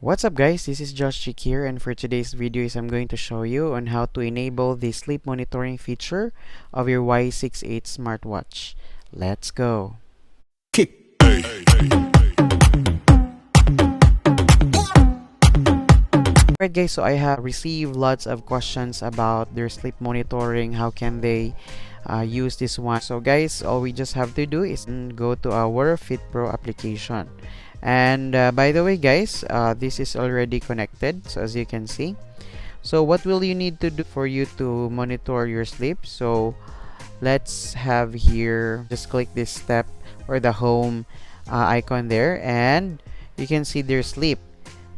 What's up guys, this is Josh Chick here, and for today's video I'm going to show you on how to enable the sleep monitoring feature of your Y68 smartwatch. Let's go! Alright guys, so I have received lots of questions about their sleep monitoring. How can they use this one? So guys, all we just have to do is go to our Fit Pro application. And by the way guys, this is already connected, so as you can see. So what will you need to do for you to monitor your sleep? So let's have here, just click this step or the home icon there, and you can see their sleep.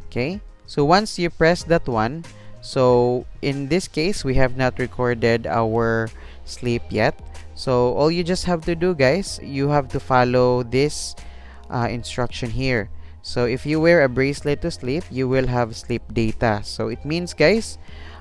Okay, so once you press that one, so in this case we have not recorded our sleep yet. So all you just have to do guys, you have to follow this instruction here. So if you wear a bracelet to sleep, you will have sleep data. So it means guys,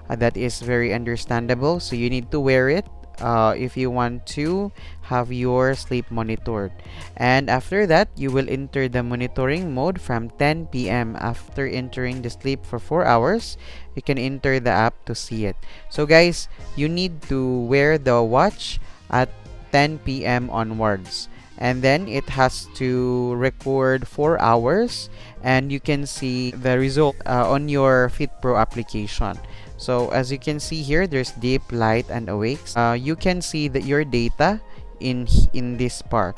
that is very understandable. So you need to wear it if you want to have your sleep monitored. And after that, you will enter the monitoring mode from 10 p.m. After entering the sleep for 4 hours, you can enter the app to see it. So guys, you need to wear the watch at 10 p.m. onwards, and then it has to record 4 hours, and you can see the result on your Fit Pro application. So as you can see here, there's deep, light, and awake. You can see that your data in this part.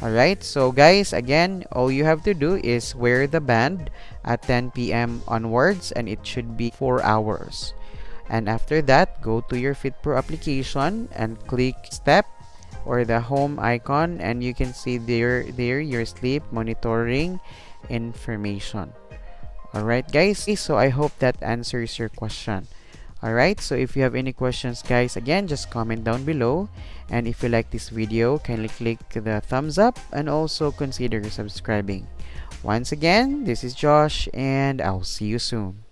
Alright, so guys, again, all you have to do is wear the band at 10 p.m. onwards, and it should be 4 hours. And after that, go to your Fit Pro application and click step or the home icon, and you can see there your sleep monitoring information. Alright guys, so I hope that answers your question. Alright, so if you have any questions guys, again, just comment down below, and if you like this video, kindly click the thumbs up and also consider subscribing. Once again, this is Josh, and I'll see you soon.